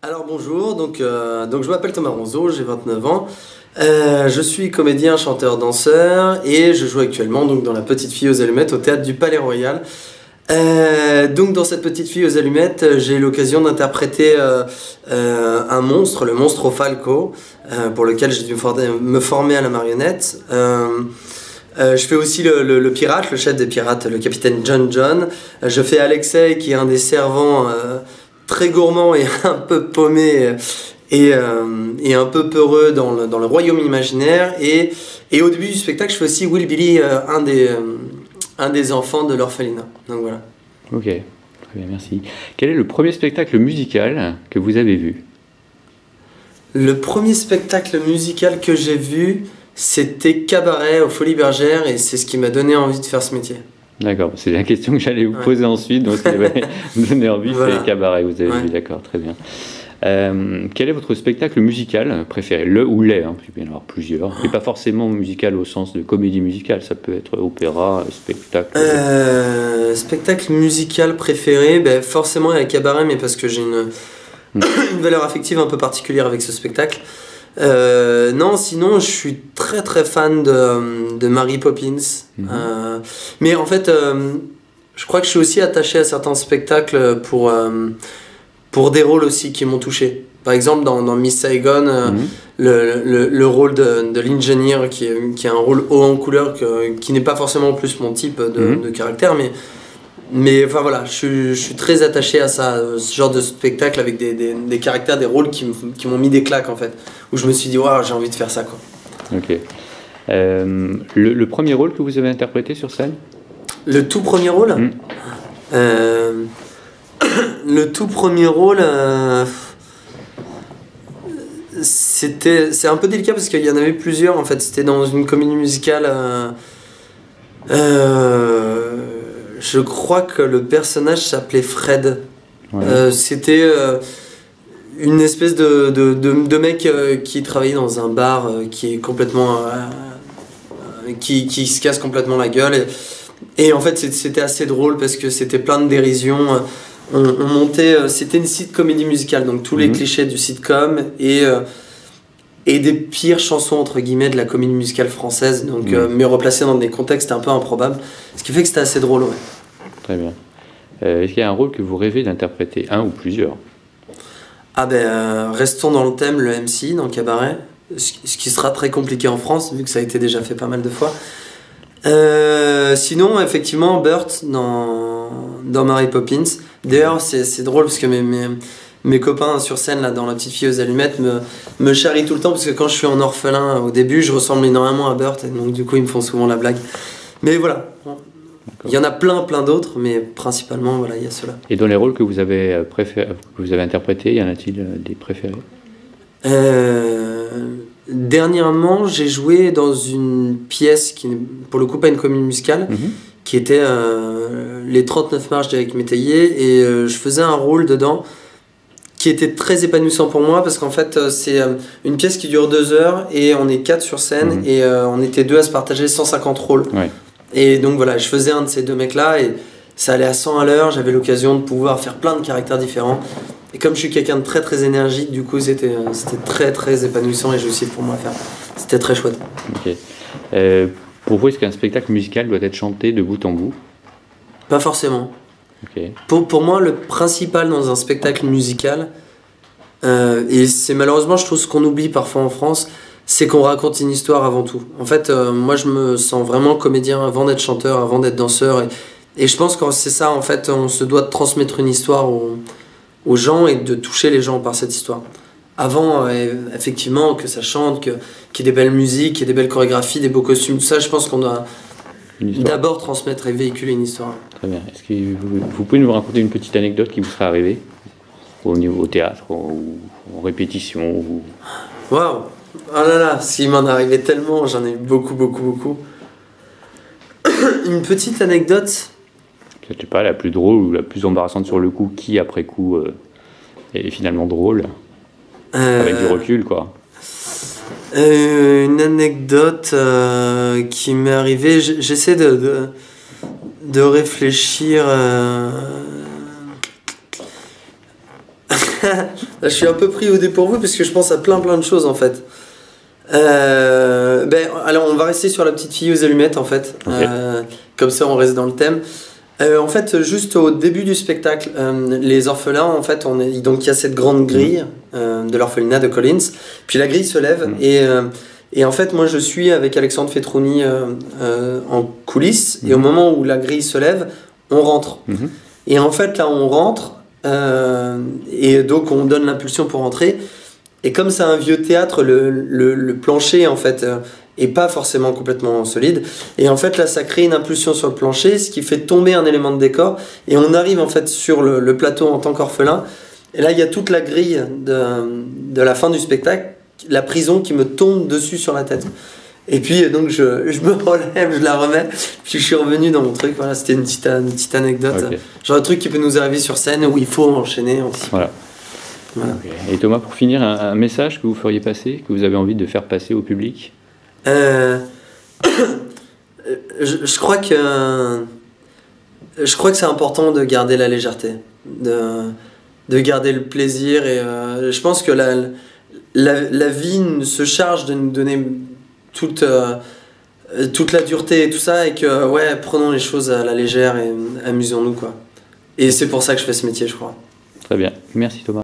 Alors bonjour, donc je m'appelle Thomas Ronzeau, j'ai 29 ans. Je suis comédien, chanteur, danseur et je joue actuellement donc, dans La Petite Fille aux Allumettes au théâtre du Palais Royal. Donc dans cette Petite Fille aux Allumettes, j'ai eu l'occasion d'interpréter un monstre, le monstre au Falco, pour lequel j'ai dû me former à la marionnette. Je fais aussi le pirate, le chef des pirates, le capitaine John John. Je fais Alexei qui est un des servants très gourmand et un peu paumé et un peu peureux dans le royaume imaginaire. Et au début du spectacle, je fais aussi Will Billy, un des enfants de l'orphelinat. Donc voilà. Ok, très bien, merci. Quel est le premier spectacle musical que vous avez vu? Le premier spectacle musical que j'ai vu, c'était Cabaret aux Folies Bergères et c'est ce qui m'a donné envie de faire ce métier. D'accord, c'est la question que j'allais vous poser ensuite, donc ce qui m'avait donné envie, Voilà. c'est Cabaret, vous avez vu, d'accord, très bien. Quel est votre spectacle musical préféré? Le ou les, hein, il peut y en avoir plusieurs, et pas forcément musical au sens de comédie musicale, ça peut être opéra, spectacle. Spectacle musical préféré, ben forcément il y a Cabaret, mais parce que j'ai une valeur affective un peu particulière avec ce spectacle. Non, sinon je suis très très fan de Mary Poppins. Mais en fait, je crois que je suis aussi attaché à certains spectacles pour des rôles aussi qui m'ont touché. Par exemple, dans Miss Saigon, le rôle de l'ingénieur qui est un rôle haut en couleur qui n'est pas forcément plus mon type de caractère, mais enfin voilà, je suis très attaché à ça, ce genre de spectacle avec des caractères, des rôles qui m'ont mis des claques en fait, où je me suis dit waouh, j'ai envie de faire ça quoi. Ok. Le premier rôle que vous avez interprété sur scène? Le tout premier rôle Le tout premier rôle, c'est un peu délicat parce qu'il y en avait plusieurs en fait, c'était dans une comédie musicale. Je crois que le personnage s'appelait Fred. C'était une espèce de mec qui travaillait dans un bar qui est complètement. Qui se casse complètement la gueule. Et en fait, c'était assez drôle parce que c'était plein de dérision. On montait. C'était une comédie musicale, donc tous les clichés du sitcom et des pires chansons entre guillemets de la comédie musicale française, donc mais replacées dans des contextes un peu improbables, ce qui fait que c'était assez drôle. Ouais. Très bien. Est-ce qu'il y a un rôle que vous rêvez d'interpréter, un ou plusieurs? Ah ben restons dans le thème, le MC dans Cabaret, ce qui sera très compliqué en France vu que ça a été déjà fait pas mal de fois. Sinon effectivement Burt dans Mary Poppins. D'ailleurs c'est drôle parce que mes copains sur scène là dans La Petite Fille aux Allumettes me charrient tout le temps parce que quand je suis en orphelin au début je ressemble énormément à Burt et donc du coup ils me font souvent la blague. Mais voilà, il y en a plein d'autres mais principalement voilà il y a ceux-là. Et dans les rôles que vous avez interprétés, y en a-t-il des préférés? Dernièrement j'ai joué dans une pièce qui n'est pour le coup pas une comédie musicale qui était Les 39 marches d'Éric Métayer et je faisais un rôle dedans qui était très épanouissant pour moi parce qu'en fait c'est une pièce qui dure 2 heures et on est 4 sur scène et on était 2 à se partager 150 rôles. Et donc voilà, je faisais un de ces 2 mecs là et ça allait à 100 à l'heure, j'avais l'occasion de pouvoir faire plein de caractères différents et comme je suis quelqu'un de très très énergique, du coup c'était très très épanouissant et jouissif pour moi à faire, c'était très chouette. Ok. Pour vous, est-ce qu'un spectacle musical doit être chanté de bout en bout? Pas forcément. Okay. Pour moi, le principal dans un spectacle musical, et c'est malheureusement, je trouve, ce qu'on oublie parfois en France, c'est qu'on raconte une histoire avant tout. En fait, moi, je me sens vraiment comédien avant d'être chanteur, avant d'être danseur. Et je pense que c'est ça, en fait, on se doit de transmettre une histoire aux gens et de toucher les gens par cette histoire. Avant, effectivement, que ça chante, qu'il y ait des belles musiques, qu'il y ait des belles chorégraphies, des beaux costumes, tout ça, je pense qu'on doit d'abord transmettre et véhiculer une histoire. Très bien. Est-ce que vous pouvez nous raconter une petite anecdote qui vous serait arrivée au théâtre ou en répétition Waouh! Oh là là, s'il m'en arrivait tellement, j'en ai eu beaucoup. Une petite anecdote. Je sais pas, la plus drôle ou la plus embarrassante sur le coup, qui après coup est finalement drôle, avec du recul quoi. Une anecdote qui m'est arrivée, j'essaie de réfléchir. Là, je suis un peu pris au dépourvu parce que je pense à plein de choses en fait. Alors on va rester sur la petite fille aux allumettes en fait. Okay. Comme ça on reste dans le thème. En fait, juste au début du spectacle, les orphelins, en fait, donc il y a cette grande grille de l'orphelinat de Collins. Puis la grille se lève et en fait, moi, je suis avec Alexandre Fetrouni en coulisses. Et au moment où la grille se lève, on rentre. Et en fait, là, on rentre et donc on donne l'impulsion pour rentrer. Et comme c'est un vieux théâtre, le plancher, en fait, est pas forcément complètement solide. Et en fait, là, ça crée une impulsion sur le plancher, ce qui fait tomber un élément de décor. Et on arrive, en fait, sur le plateau en tant qu'orphelin. Et là, il y a toute la grille de la fin du spectacle, la prison qui me tombe dessus sur la tête. Et puis, donc, je me relève, je la remets. Puis, je suis revenu dans mon truc. Voilà, c'était une petite anecdote. Okay. Genre un truc qui peut nous arriver sur scène où il faut enchaîner. Voilà. Okay. Et Thomas, pour finir, un message que vous feriez passer, que vous avez envie de faire passer au public? Je crois que c'est important de garder la légèreté, de garder le plaisir, et je pense que la vie se charge de nous donner toute la dureté et tout ça, et que ouais, prenons les choses à la légère et amusons-nous quoi. Et c'est pour ça que je fais ce métier, je crois. Très bien, merci Thomas.